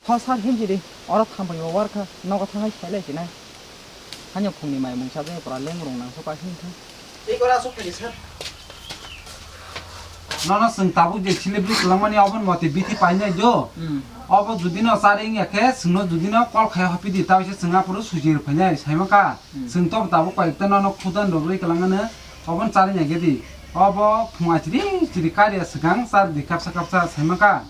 화살 힘지리 어라 탐방이 와르카 너가 타가 살래지네 한여 풍리 마이 뭉차데 브라 랭롱랑 소가 힘든 이거라 속들이 살 Nona sing tabu je chilibri kelangmani abon mati biti paine jo. Abo judina saring yakhe singno judina kol khaya hapi di taw se singa puru sujir phanya saimaka. Sing top tabu paikta nona khudan dobri kelangana abon saring yakhe di. Abo phunga chiri chiri karya segang sar di kapsa kapsa saimaka.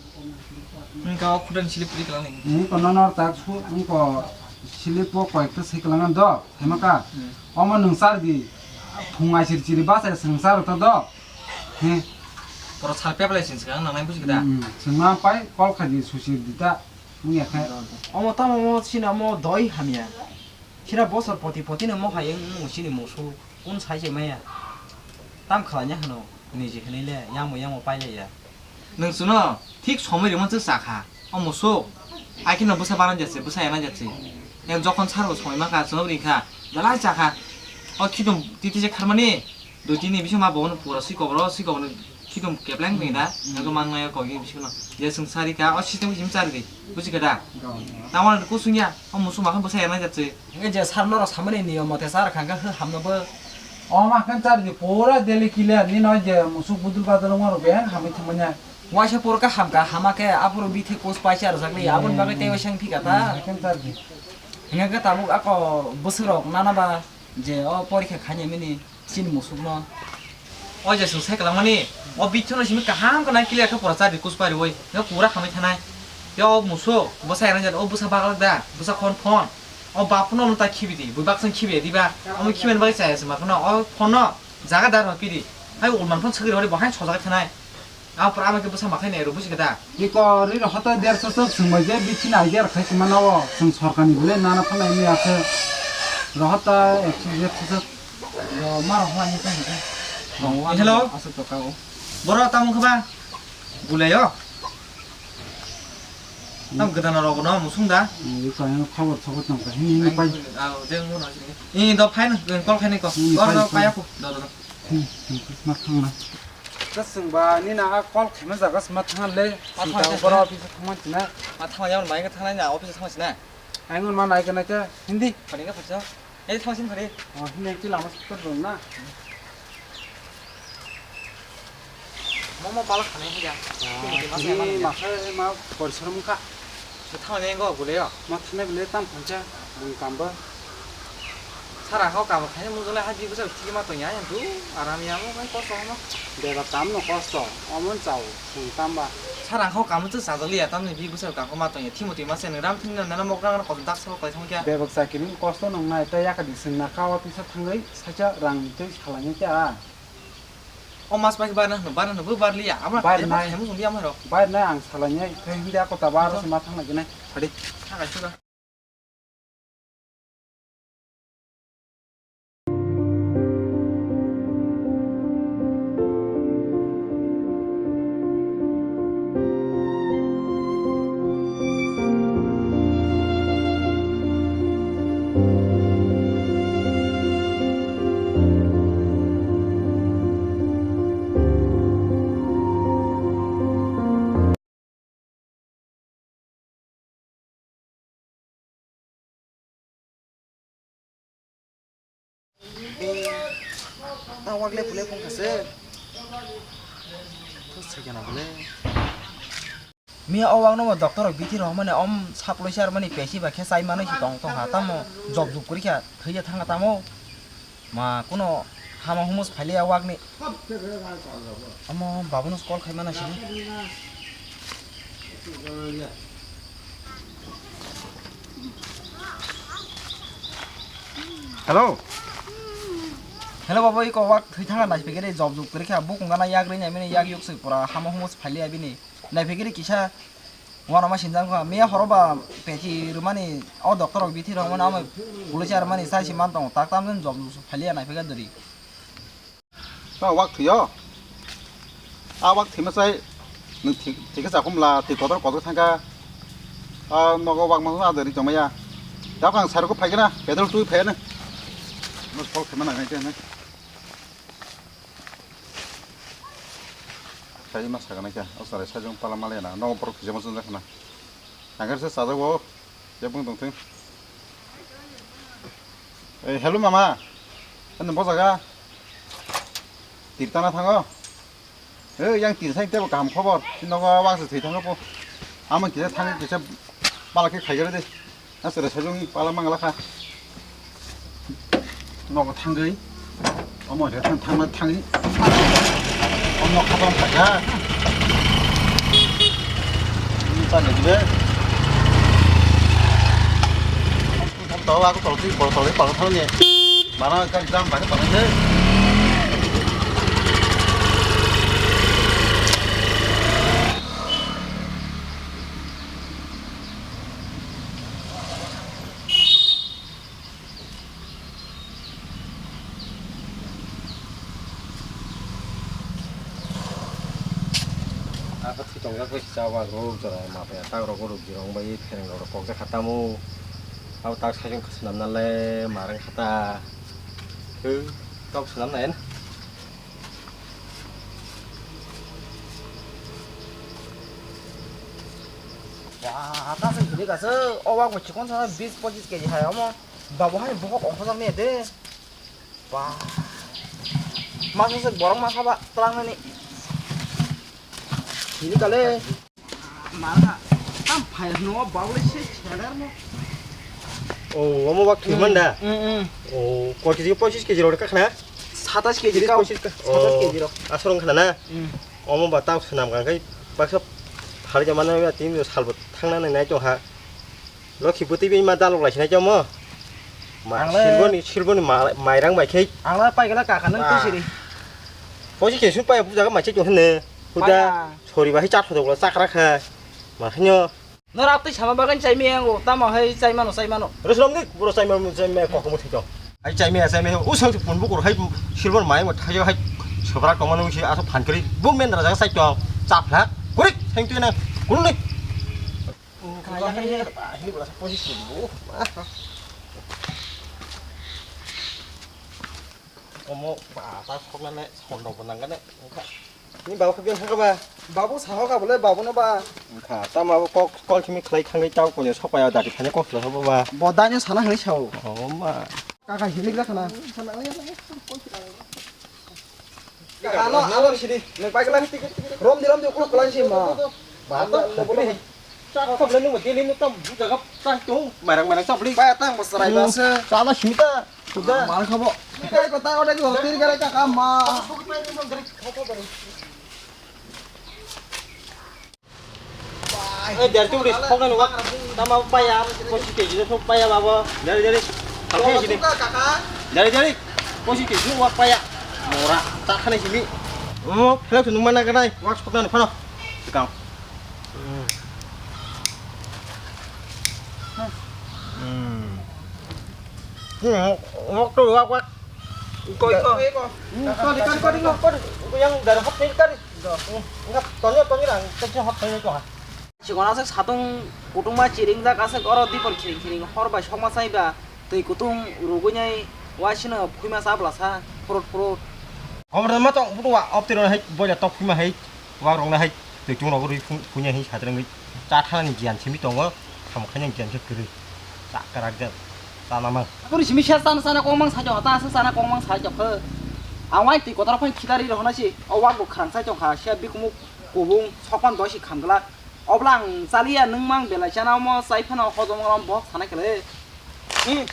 Engkau khudan chilibri kelang ni. Ni kono nor tak su engko chilipo paikta se kelangan do saimaka. Amo nungsar di phunga chiri chiri basa sengsar to do. He Poro salpe pala sin sekarang nang busi kita. Semua pai kol kaji susir dita punya kayak. 어머 땀 어머 신아 뭐 너희 함이야 신아 버섯 포티는 뭐 하영 무신이 무수 운 사이제 뭐야 땀 커냐 하노 니지 흔일래 양모 빨래야 Nang suno tik somai rimon tu sakha. Musuh. Akin na busa baran jatsi busa yana jatsi. Yang jokon saru somai maka suno brinka. Dalai sakha. Kidum titi je karmani. Doti ni bisu ma bawon pura sikobro kidum kepleng bingda. Yang mangmaya kogi bisu no. Ya sengsari ka. Sistem jimsari di. Busi kada. Taman kusunya. Musuh makan busa yana jatsi. 이제 살로로 사면에 니어 못해 살아 간가 그 함노 뭐 Makan cari di pura deli kiler ni aja musuh budul badal ngoro ben kami temennya. 와샤 포르카 함가 하마케 앞으로 밑에 코스 파이샤로 작리 아본 바게 때와 샹피가다 Makan cari. 그러니까 다무 아까 부스럭 나나바 이제 버리케 가냐면이 진 모습나 Oja selesai kelamani. Bicara sih mereka ham kena kiliar ke pura cari kuspari woi. Ya pura kami tanai. Ya musuh. Busa yang jadi busa bakal dah. Busa konfon. Bapun orang tak kibidi. Bubak sang kibi. Diba. Kiben bagi saya semakin. Kono jaga darah kibidi. Ayo ulman pun segera hari bahan coba tanai. Pura amak busa makan ni rubusi kita. Iko rir hota der sosok semaja bikin aja rakyat mana wo seng sorkani boleh nana pun ini aku rahata eksis sosok marah wani kan Hello. asal to kau Boro tamu keba. Boleh yo. Tam kita naruh kono musung dah. Iko yang khabar sobat nongka ini pai. Jangan ngono sini. Ini dah pain, kol pain kok. Orang kaya aku. Dah. Matang lah. Keseng ba ni na kol khemen jaga matang le. Kita boro bisa teman cina. Tamu yang main ke tanah ni, office tamu sini. Aingun mana ikan aja Hindi. Paling ke percaya. Tamu sini paling. Hindi itu lama sekali belum na. Mau balak kane aja. Ini makai mau berserum kak. Tamu yang kau boleh yo. Matangnya boleh tam panca mengkamba. Sarang kau kamu kayaknya mungkin haji bisa tiga matonya yang tu. Aramnya mau kan kosong no. Dewa tam no kosto. Omon jauh mengkamba. Sarang kau kamu tu satu lihat tamu ni bisa kamu matonya. Timoti masih nih ram tinggal nana mau kan kontak sama kau sama kia. Dewa sakirin kosto nong na itu ya kadiseng na kawat bisa tanggai saja rang itu halanya kia. Mas pakai barang nu bar liya. Apa? Barang Mas kamu sendiri apa ro? Baik na ang salanya itu hindi aku tabar si matang lagi na. Tadi. Agak sudah. Awak le boleh pun kasih. Terus sekian apa le? Mia awang no doktor biti ro mane saplo shar mane peshi ba khesai mane si tong hata mo job job kuri kya thaya thanga tamo ma kuno hama humus phale awak ni amo babunus call khai mana shi Hello. Hello baba iko awak thai thanga na pegere job job kuri kya bu kungana yak ri mane yak yok se pura hama humus phale abi ni na pegere kisha wana ma sinjang ko mia horoba pechi rumani o doktor biti ro mane am bulachar mane sa si man tong tak tam job phale na pegere dari Awak thiyo, awak thì mà say, thì cái sao không là thì có thằng cái, nó có vàng mà nó được đi cho mày à, cháu càng sai nó có phải cái na, phải đâu tôi phải này, nó có thì mà này cái này, sai mà sai cái này kia, ở sai sai trong Palembang này na, nó có produk zaman sudah kena, 당근서 싸자고 예쁜 동생 헬로 마마 근데 보자가 딜따나 탕어 yang 딜사이 때고 감 커버 너가 와서 대 탕어 아마 기자 탕 기자 빨갛게 가이거래 나 쓰러 세종 빨아망가라카 너가 탕거이 어머 저 탕만 탕이 엄마 가방 가자 일단 집에 tao ba có tổ chức bỏ thôi nhỉ mà nó cái răng phải cái tổ thế có thi trong các cái sao và group rồi mà phải tao rồi group gì không bây giờ rồi có cái khát tamu tao tao sai trong senam nale marang kata cứ tao senam này 와, 따서 이리 가서 어와고 직원 사람 20-25개지 하여 뭐 바보 하니 뭐가 엉터서 해야 돼. 와. 마서서 뭐랑 막 가봐. 떠랑하니. 이리 갈래. 말아. 땀 파야 너 바보를 쉐체라 뭐. 오 어머 막 그만다 응. 오 거기 지금 뽀시 개지로 그럴까 하나 40개지 까. 40개지로. 아 서론 하나 응. 어머 봐 tao senam kan cái bác sắp 하루 전에 왜 팀도 살고 탕나는 내 좀하 럭키 부티비 마 달로 lại này cho mơ mà 실버니 마이랑 마이케 앙라 빠이가 까 가는 뜻이리. 뽀시 개 순빠야 부자가 마치 좀 했네 부자 소리가 해 짰어도 그래 싹라카 mà nhớ 너 앞에 잡아박은 짜이미하고 따마 해 짜이마노 짜이마노. 그래서 놈들 물어 싸면 매 꺾고 못 해줘 아이 짜이미야 우선 본 보고 해 실버 많이 뭐 하여 해 서브락 동안 오시 아서 반거리 몸맨 나라 싹 줘. 짭라 그래 생tuy는 그런데 가야 해. 힘으로 보시고 어머 다 속나네 손도 못 난가네 니 바보 그냥 한가 봐 바보 사와가 볼래 바보는 봐. 가 따마고 꼭 팀이 클레이 칸게 짜고 그냥 속봐야 다리 타냐 꼭 들어서 봐 뭐 다녀 사나 그래 쳐. 엄마 까까 힘이라 하나. 알아 시리. 내 빠이가 롬디 꼭 플랜시 마. 맞다 뭐래 짜 không lên một tiếng lên nó tâm giờ gấp 짜 좀 mày đang sắp đi 빠야 땅 못살아 이바스. 짜나 힘이다 진짜 말 커보. 이거 따 오래 그 어떻게 가래 까까 마. để chung đi không nên quá tao mau bay à có chỉ kỹ gì không bay à bà đây thằng kia gì đi đây có chỉ kỹ gì quá bay à mồ ra ta khăn này chỉ bị theo thằng mana cái này quá sốc này phải không cào ngóc tôi quá coi cái yang dari hot ini kan ngap tonya lah kecil hot ini tuh 지고나서 사동 고동마 지링다 가서 걸어 뒤벌 키링 허르바 성마 사이바 또 고동 로고냐이 와시나 부이마 사블라사 프로 ông mà tao cũng qua ốp tiền hết bây giờ tao khi mà hết vào rong này hết từ chúng nó có đi phun nhà hết hạt rừng ấy cha thằng này giàn chỉ biết tao ngó không có những giàn cho cười cha cái răng ta nằm mà 우리 지미 샷산 사나 꽁망 사죠 따서 사나 꽁망 사죠 그 아와이 띠 고다라 판 기다리러 하나씩 어와고 칸 사죠 가 시아 비고무 고봉 석관 도시 감글라 어블랑 살이야 능망 벨라샤나 뭐 사이파나 호동랑 뭐 사나 그래 응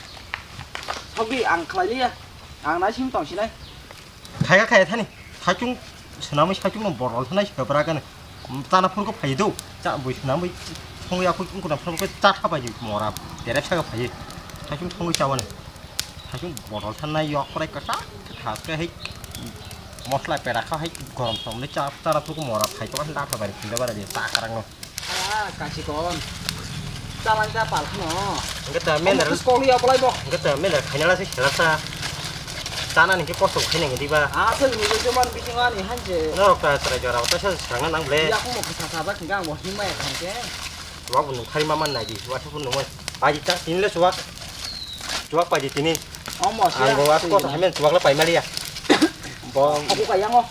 저기 안 클라리야 안 나심 동시네 khai cái thế này khai chúng nó mới khai chúng nó bỏ rồi thế này phải ra cái này ta nó không có phải đâu cha buổi nó mới không có cũng còn không có cha tháp gì mỏ ra để đẹp sao có phải khai chúng không có sao này khai chúng bỏ rồi thế này do cái cái sát thả cái hết một lại phải đặtเขาให้กรมสมได้จ้าตาเราทุกหมอรับไข่ตัวกันได้เข้าไปกินได้ว่าเดี๋ยวตากรังเนาะ 아 가시건 짜란자 빨크노 cái tờ men là 스콜리 어플라이 뭐 cái tờ men là khai nhá là sẽ là sa ta nó cái post khai này đi ba 아, 그 이거 좀만 비중하니 한지. nó là tờ giờ nào ta sẽ sáng năng lên 야, 뭐 사사바 그냥 뭐 힘만 한게. wa bunung khai maman này gì wa thúc bunung ai chắc tin là chuak chuak phải gì tin đi 어머, anh có có phải men chuak là phải mà đi à 뭐 하고 가양어.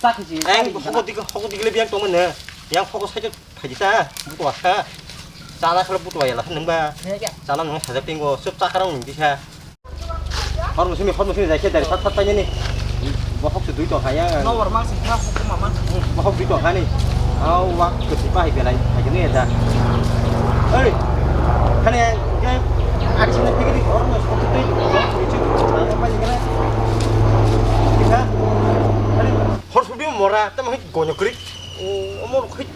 딱 그지. anh không có đi cái biang tông mình nè yang không có sai cho phải gì ta không có à 짜나클럽 부도야 하는가 짜나 너 사자 띵고 습 짜카랑 디샤 허르무심이 자켓다리 탁탁하니 뭐 혹시 두이도 하야 nó vào mang xịt ra không mà mang 뭐 혹시 두이도 하니 아우 와 그치 빠이 베라이 하기네 다 어이 하네 cái 아침에 피기리 얼마 속도 돼 이거 빨리 그래 디샤 아니 허르수비 뭐라 땀 고녀 그리 어머 그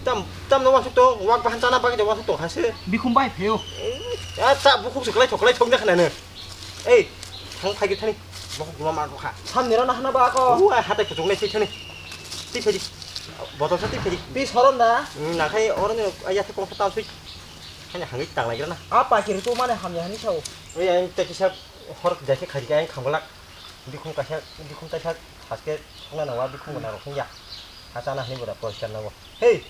땀 너무 속도 와 한잔 빠기 저 속도 하시 bị không bay phiêu 야, 자, 뭐 혹시 그래 정작 하나는. 에이, 장파기 타니. 뭐 그만 말고 가. tham nữa nó 하나 ba co 우와, 하다 그 종래 시켜니. 띠패지. 뭐도 사 띠패지. bị 서른 다 나 খাই 어른이 아야 태공 샀다 수이. 그냥 한개 땅 나기라나. apa kiri tu mana ham ya ni chau 왜 아니 때 기사 허락 자식 가지가 아니 감글락. 니콩 가샤 니콩 가샤 하스게 장난 나와 니콩 나로 그냥. 하잖아 니보다 버시잖아 뭐. 헤이.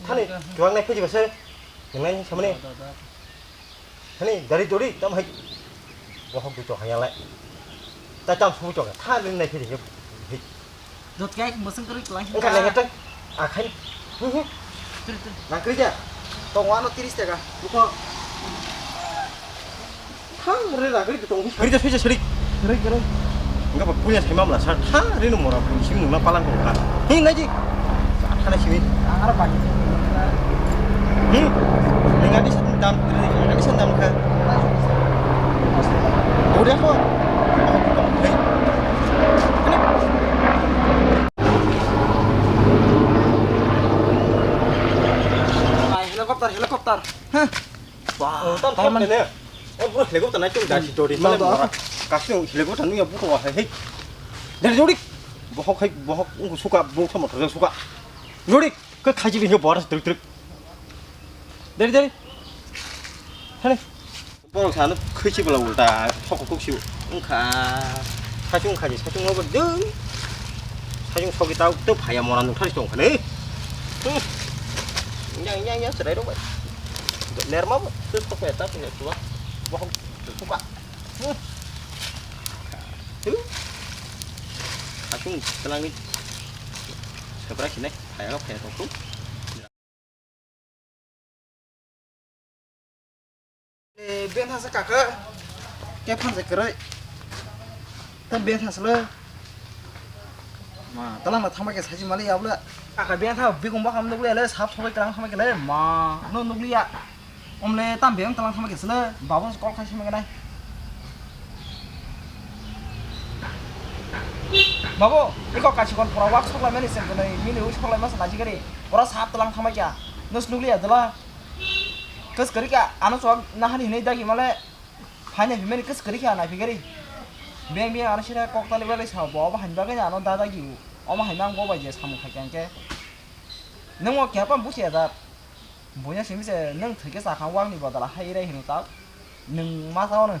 타니 교황 내 표지 봤어? 영난 참네. Này, dari dori, tao hay, gua không bị trò hay lại, ta chăm sóc trò cả, tha lên này thì để giật cái mà sưng cái lạnh cái này hết à khay, làm cái gì, tao ngoan nó tiris cả đúng không? Thang rồi là cái trò cái gì chơi kere enggak apa punya semam lah, thang rồi nó mora pun sih nggak palang kok kan, ini lagi, thang sih ini, ada banyak dengan di sana dengan di sana kan, udah kok, helikopter wah, tao này nè, em bữa helicopter này chúng ta chỉ rồi đi, mà đó, các cái helicopter nó bút vào hay, để rồi đi, bỏ học suka bút thầm một thời gian suka, rồi đi, cái khai gì đi bỏ ra từ từ. Dari 하네 뭐 사는 크지 불라 울다 속고 꼭시고 응카 사중 가지 사중 먹어 능 사중 속이 또 봐야 뭐라 능 탈이 좀 하네 냥 쓰레로 봐 내르마 또 속고 했다 그냥 좋아 뭐 속아 사중 telangit seberapa sini kayak apa ya toko bên thằng sẽ cả cái phần sẽ cái tên bên thằng sẽ lên mà tao làm là thằng mấy cái sai mà lấy áo lên cái bên thằng việc công bác không được lên sắp thôi cái thằng mấy cái lên mà nó được liền ông lên tam bên tao làm thằng mấy cái sẽ lên bảo bọn con khai mấy cái này bảo cái có cái chỉ còn pro sok lại mấy cái này mình nếu sok lại mà sao cái này pro sắp tao làm thằng mấy cái nó được liền đó kes kerja, anu soal nahan ini dah gimana? Hanya gimana kes kerja anak pikir biang anu sih kok tali balik sah bawa bahan bagainya anu dah gitu, oma henang bawa aja sama kakian ke. Neng mau siapa busi ada, punya sih bisa neng terkes akan uang di bawah lah hai ini tahu, neng masa orang